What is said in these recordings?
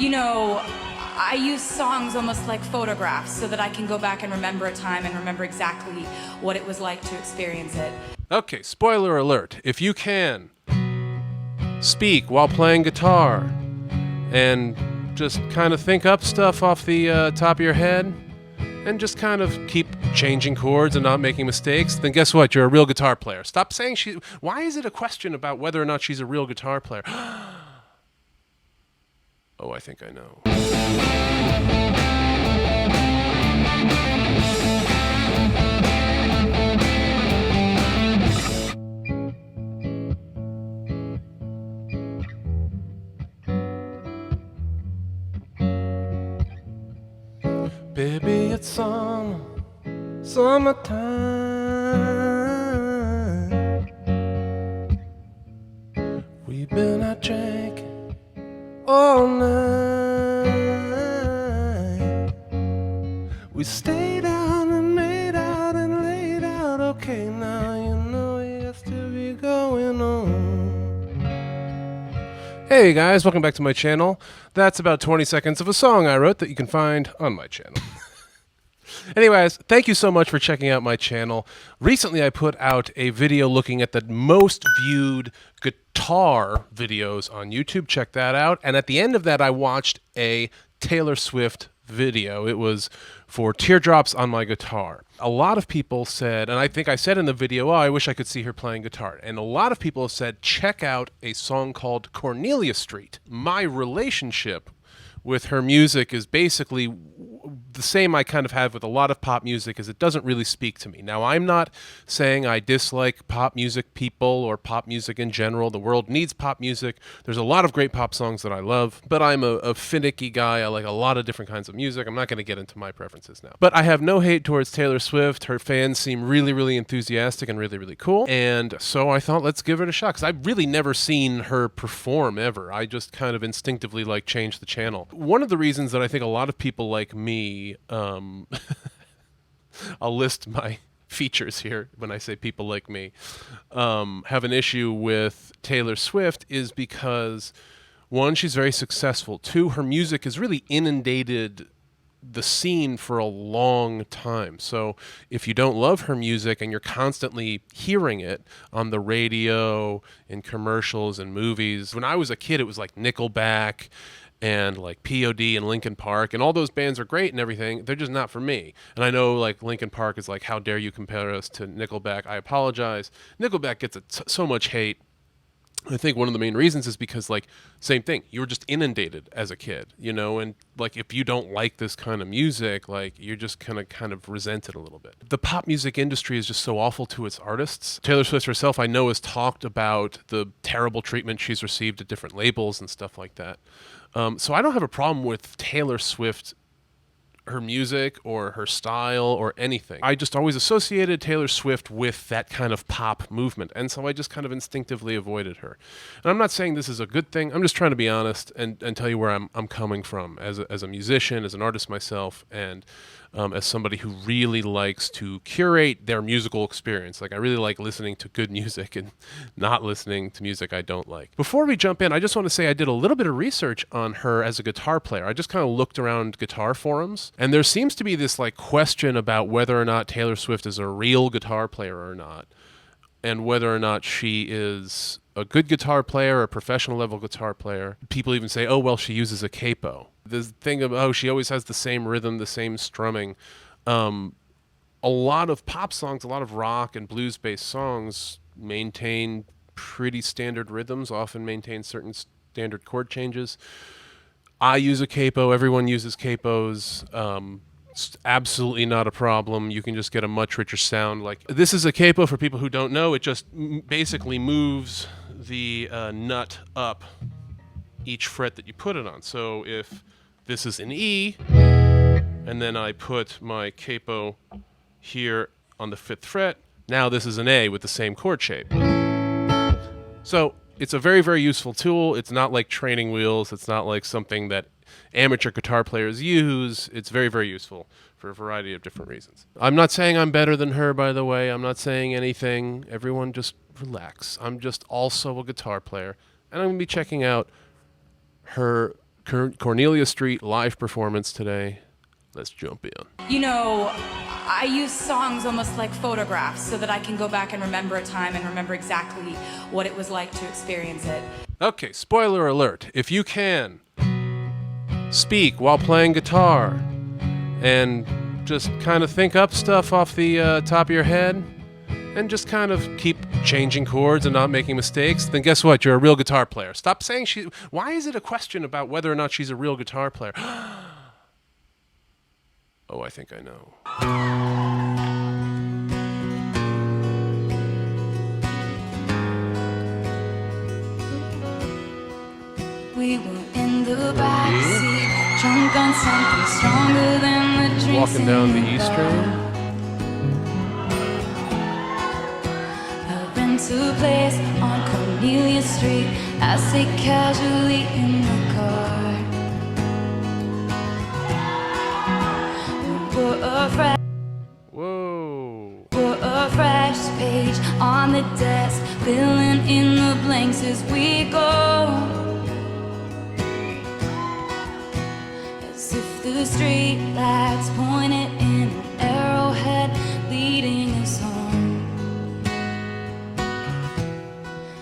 You know, I use songs almost like photographs so that I can go back and remember a time and remember exactly what it was like to experience it. Okay, spoiler alert. If you can speak while playing guitar and just kind of think up stuff off the top of your head and just kind of keep changing chords and not making mistakes, then guess what? You're a real guitar player. Stop saying she... Why is it a question about whether or not she's a real guitar player? Oh, I think I know. Baby, it's summertime. We've been out drinking all night. We stayed out and made out and laid out. Okay, now you know it has to be going on. Hey guys, welcome back to my channel. That's about 20 seconds of a song I wrote that you can find on my channel. Anyways, thank you so much for checking out my channel. Recently I put out a video looking at the most viewed guitar videos on YouTube. Check that out. And at the end of that I watched a Taylor Swift video. It was for Teardrops on My Guitar. A lot of people said, and I think I said in the video, oh, I wish I could see her playing guitar. And a lot of people have said, check out a song called Cornelia Street. My relationship with her music is basically the same I kind of have with a lot of pop music, is it doesn't really speak to me. Now, I'm not saying I dislike pop music people or pop music in general. The world needs pop music. There's a lot of great pop songs that I love, but I'm a finicky guy. I like a lot of different kinds of music. I'm not going to get into my preferences now. But I have no hate towards Taylor Swift. Her fans seem really, really enthusiastic and really, really cool. And so I thought, let's give it a shot, because I've really never seen her perform ever. I just kind of instinctively changed the channel. One of the reasons that I think a lot of people like me, I'll list my features here when I say people like me, have an issue with Taylor Swift is because, one, she's very successful. Two, her music has really inundated the scene for a long time. So if you don't love her music and you're constantly hearing it on the radio, in commercials and movies. When I was a kid, it was like Nickelback and like POD and Linkin Park, and all those bands are great and everything. They're just not for me. And I know like Linkin Park is like, how dare you compare us to Nickelback? I apologize. Nickelback gets so much hate. I think one of the main reasons is because, like, same thing, you were just inundated as a kid, you know, and like if you don't like this kind of music, like you're just gonna kind of resent it a little bit. The pop music industry is just so awful to its artists. Taylor Swift herself, I know, has talked about the terrible treatment she's received at different labels and stuff like that. So I don't have a problem with Taylor Swift, her music or her style or anything. I just always associated Taylor Swift with that kind of pop movement, and so I just kind of instinctively avoided her. And I'm not saying this is a good thing. I'm just trying to be honest and tell you where I'm coming from as a musician, as an artist myself, and as somebody who really likes to curate their musical experience. Like, I really like listening to good music and not listening to music I don't like. Before we jump in, I just want to say I did a little bit of research on her as a guitar player. I just kind of looked around guitar forums, and there seems to be this like question about whether or not Taylor Swift is a real guitar player or not, and whether or not she is a good guitar player, a professional level guitar player. People even say, oh, well, she uses a capo. This thing of, oh, she always has the same rhythm, the same strumming. A lot of pop songs, a lot of rock and blues-based songs maintain pretty standard rhythms, often maintain certain standard chord changes. I use a capo. Everyone uses capos. It's absolutely not a problem. You can just get a much richer sound. Like, this is a capo for people who don't know. It just basically moves the nut up each fret that you put it on. So if this is an E, and then I put my capo here on the 5th fret, now this is an A with the same chord shape. So it's a very, very useful tool. It's not like training wheels. It's not like something that amateur guitar players use. It's very, very useful for a variety of different reasons. I'm not saying I'm better than her, by the way. I'm not saying anything. Everyone just relax. I'm just also a guitar player, and I'm going to be checking out her Cornelia Street live performance today. Let's jump in. You know, I use songs almost like photographs so that I can go back and remember a time and remember exactly what it was like to experience it. Okay, spoiler alert. If you can speak while playing guitar and just kind of think up stuff off the top of your head and just kind of keep changing chords and not making mistakes, then guess what? You're a real guitar player. Stop saying she... Why is it a question about whether or not she's a real guitar player? Oh, I think I know. We were in the backseat, drunk on something stronger than the drinks. Walking down the E string. A rental place on Cornelia Street. I sit casually in the car. Whoa. Put a fresh page on the desk, filling in the blanks as we go. As if the street lights pointed in an arrowhead leading us home.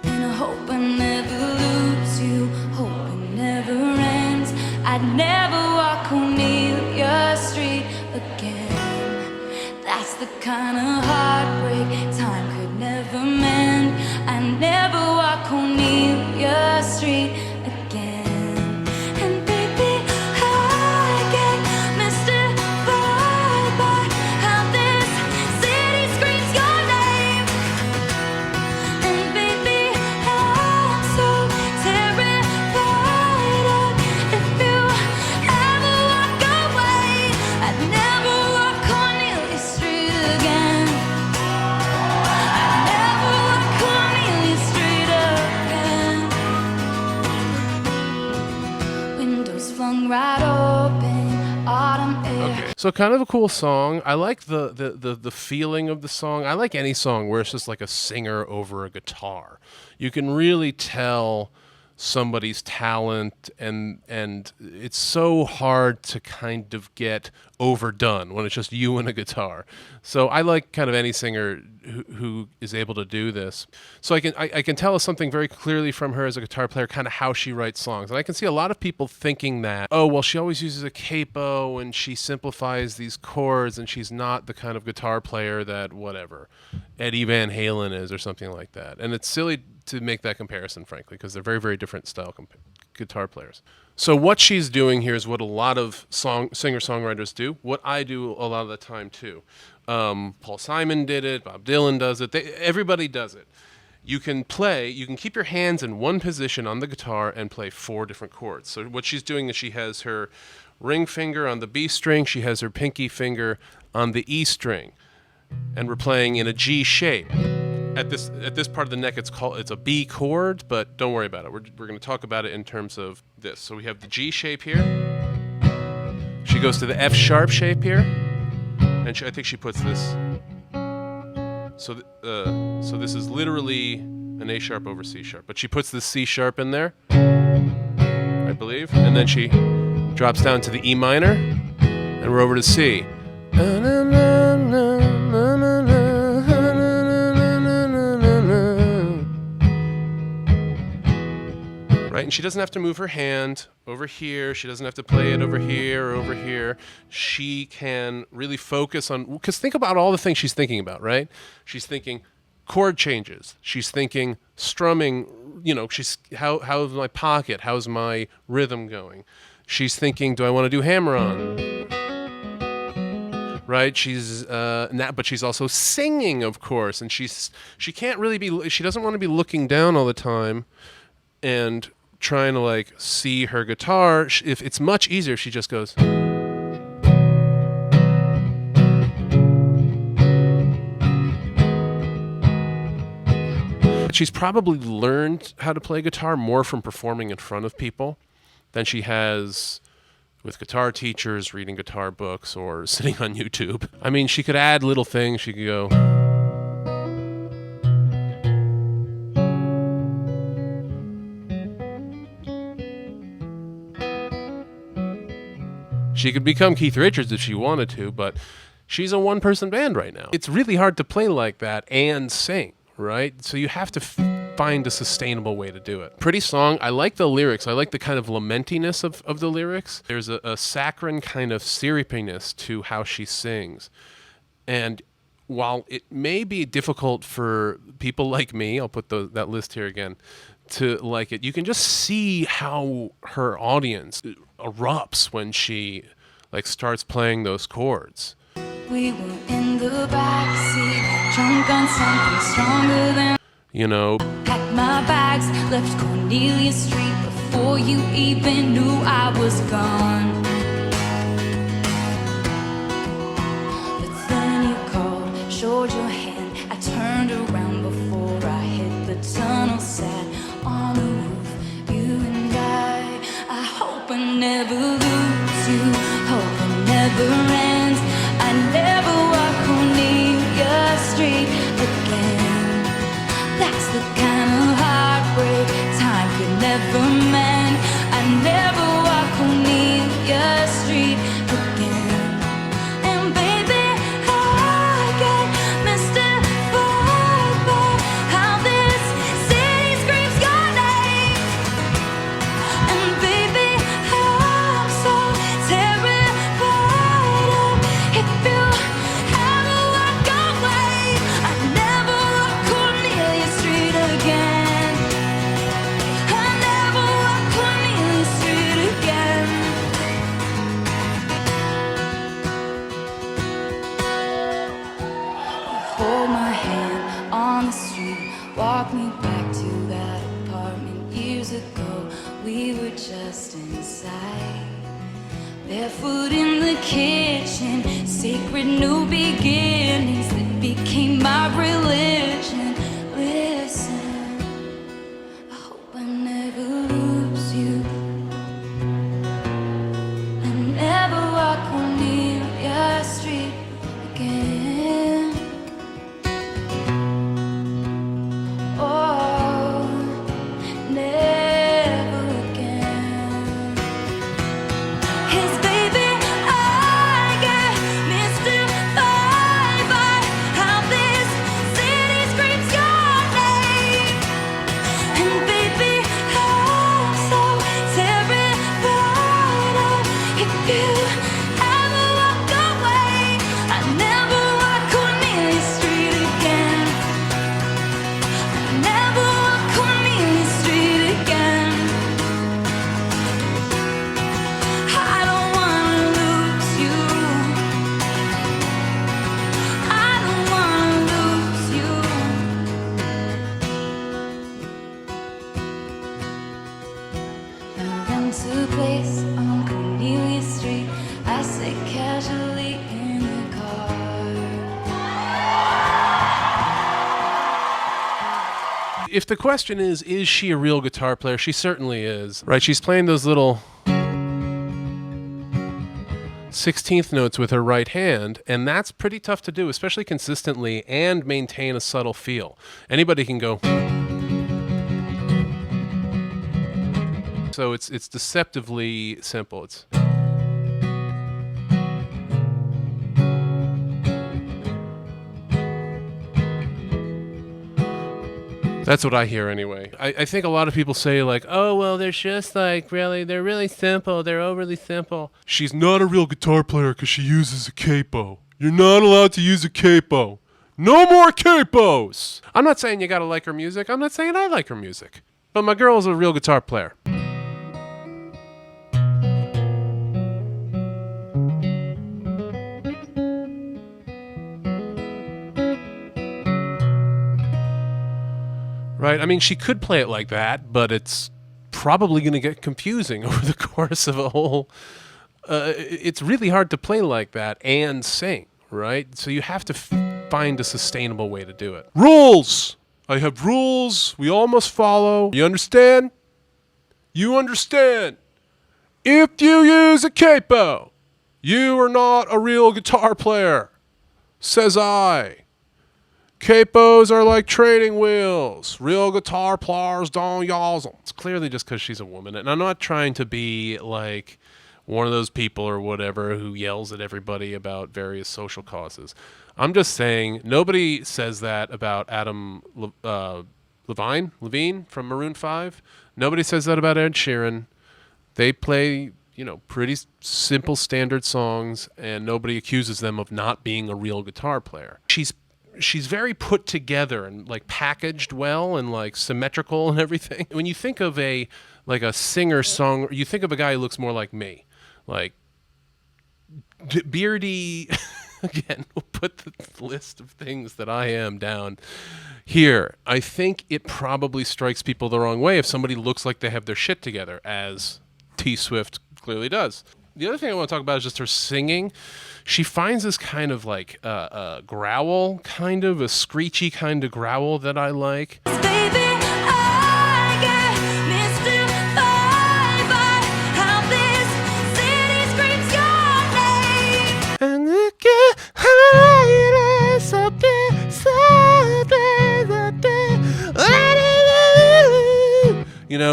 And I hope I never lose you, hope it never ends. I'd never walk Cornelia Street again. That's the kind of heartbreak time could never mend. I never walk Cornelia Street again. And baby, I get mystified by how this city screams your name. And baby, I'm so terrified of if you ever walk away. I'd never walk Cornelia Street again. I'd never walk Cornelia Street again. Windows flung right open, autumn air. Okay. So kind of a cool song. I like the feeling of the song. I like any song where it's just like a singer over a guitar. You can really tell somebody's talent, and it's so hard to kind of get overdone when it's just you and a guitar. So I like kind of any singer who is able to do this. So I can tell something very clearly from her as a guitar player, kind of how she writes songs. And I can see a lot of people thinking that, oh, well, she always uses a capo and she simplifies these chords and she's not the kind of guitar player that whatever Eddie Van Halen is or something like that. And it's silly to make that comparison, frankly, because they're very, very different style guitar players. So what she's doing here is what a lot of singer-songwriters do, what I do a lot of the time too. Paul Simon did it, Bob Dylan does it, everybody does it. You can keep your hands in one position on the guitar and play 4 different chords. So what she's doing is she has her ring finger on the B string, she has her pinky finger on the E string, and we're playing in a G shape. At this part of the neck, it's a B chord, but don't worry about it. We're going to talk about it in terms of this. So we have the G shape here. She goes to the F sharp shape here, and I think she puts this. So this is literally an A sharp over C sharp, but she puts the C sharp in there, I believe, and then she drops down to the E minor, and we're over to C. Right? And she doesn't have to move her hand over here. She doesn't have to play it over here or over here. She can really focus on, because think about all the things she's thinking about, right? She's thinking chord changes. She's thinking strumming, she's how's my pocket? How's my rhythm going? She's thinking, do I want to do hammer-on? Right? But she's also singing, of course, and she doesn't want to be looking down all the time and trying to see her guitar. If it's much easier, she just goes. She's probably learned how to play guitar more from performing in front of people than she has with guitar teachers, reading guitar books, or sitting on YouTube. I mean, she could add little things. She could go. She could become Keith Richards if she wanted to, but she's a one-person band right now. It's really hard to play like that and sing, right? So you have to find a sustainable way to do it. Pretty song. I like the lyrics. I like the kind of lamentiness of the lyrics. There's a saccharine kind of syrupiness to how she sings. And while it may be difficult for people like me, I'll put that list here again, to like it, you can just see how her audience erupts when she like starts playing those chords. We were in the backseat, drunk on something stronger than. You know, Packed my bags, left Cornelia Street before you even knew I was gone. But then you called, showed your hand. I turned around before I hit the tunnel, sat on the roof, you and I hope I never lose you, hope it never ends. I never walk Cornelia Street again. That's the kind of heartbreak time could never mend. I never walk Cornelia Street again. And baby, I get mystified by how this city screams your name. And baby, I'm so terrified of if you ever walk away. I never walk Cornelia Street again. I never walk Cornelia Street again. Hold my hand on the street, walk me back to that apartment years ago. We were just inside, barefoot in the kitchen, sacred new beginnings that became my religion. Listen, I hope I never lose you. I never walk Cornelia Street again. Oh, never again. 'Cause baby, I get mystified by how this city screams your name. And baby, I'm so terrified of if you ever walk away. I never walk Cornelia Street again. I never walk Cornelia Street again. I don't wanna lose you. I don't wanna lose you. I rent a place on Cornelia Street. I sit casually in the car. if the question is she a real guitar player? She certainly is, right? She's playing those little 16th notes with her right hand, and that's pretty tough to do, especially consistently and maintain a subtle feel. Anybody can go. So it's deceptively simple. That's what I hear anyway. I think a lot of people say like, oh, well, they're just like they're really simple. They're overly simple. She's not a real guitar player because she uses a capo. You're not allowed to use a capo. No more capos. I'm not saying you got to like her music. I'm not saying I like her music. But my girl is a real guitar player. Right? I mean, she could play it like that, but it's probably going to get confusing over the course of a whole... it's really hard to play like that and sing, right? So you have to find a sustainable way to do it. Rules! I have rules we all must follow. You understand? You understand. If you use a capo, you are not a real guitar player, says I. Capos are like training wheels. Real guitar players don't use them. It's clearly just because she's a woman. And I'm not trying to be like one of those people or whatever who yells at everybody about various social causes. I'm just saying, nobody says that about Adam Levine from Maroon 5. Nobody says that about Ed Sheeran. They play, pretty simple standard songs, and nobody accuses them of not being a real guitar player. She's very put together and like packaged well and like symmetrical and everything. When you think of a singer-song, you think of a guy who looks more like me, like beardy. Again, we'll put the list of things that I am down here. I think it probably strikes people the wrong way if somebody looks like they have their shit together, as T Swift clearly does. The other thing I want to talk about is just her singing. She finds this kind of like growl, kind of a screechy kind of growl that I like. Baby, I get mystified by how this city screams your name. And it get higher, something,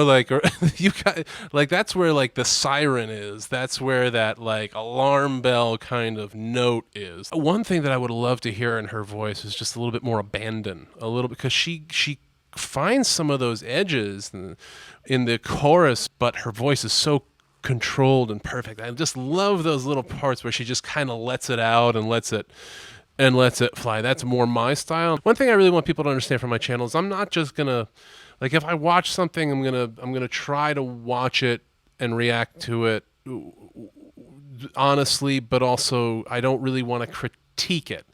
like, or you got like, that's where like the siren is. That's where that like alarm bell kind of note is. One thing that I would love to hear in her voice is just a little bit more abandon, a little, because she finds some of those edges in the chorus, but her voice is so controlled and perfect. I just love those little parts where she just kind of lets it out and lets it fly. That's more my style. One thing I really want people to understand from my channel is I'm not just gonna, like, if I watch something, I'm gonna try to watch it and react to it honestly, but also I don't really want to critique it.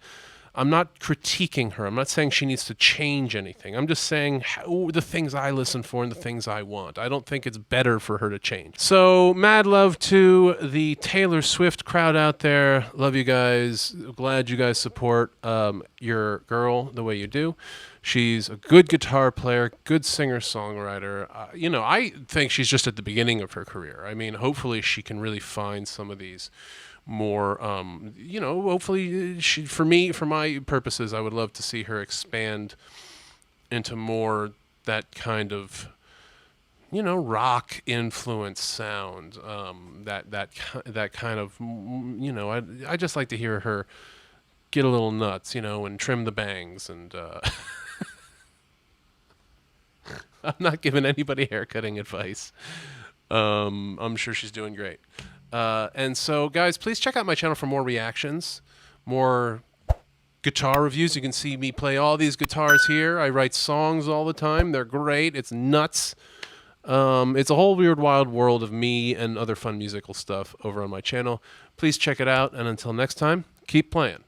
I'm not critiquing her. I'm not saying she needs to change anything. I'm just saying the things I listen for and the things I want. I don't think it's better for her to change. So, mad love to the Taylor Swift crowd out there. Love you guys. Glad you guys support your girl the way you do. She's a good guitar player, good singer-songwriter. I think she's just at the beginning of her career. I mean, hopefully she can really find some of these more, hopefully for my purposes, I would love to see her expand into more that kind of, rock influence sound, that kind of, I just like to hear her get a little nuts, and trim the bangs, and I'm not giving anybody haircutting advice. I'm sure she's doing great. And so, guys, please check out my channel for more reactions, more guitar reviews. You can see me play all these guitars here. I write songs all the time. They're great. It's nuts. It's a whole weird, wild world of me and other fun musical stuff over on my channel. Please check it out. And until next time, keep playing.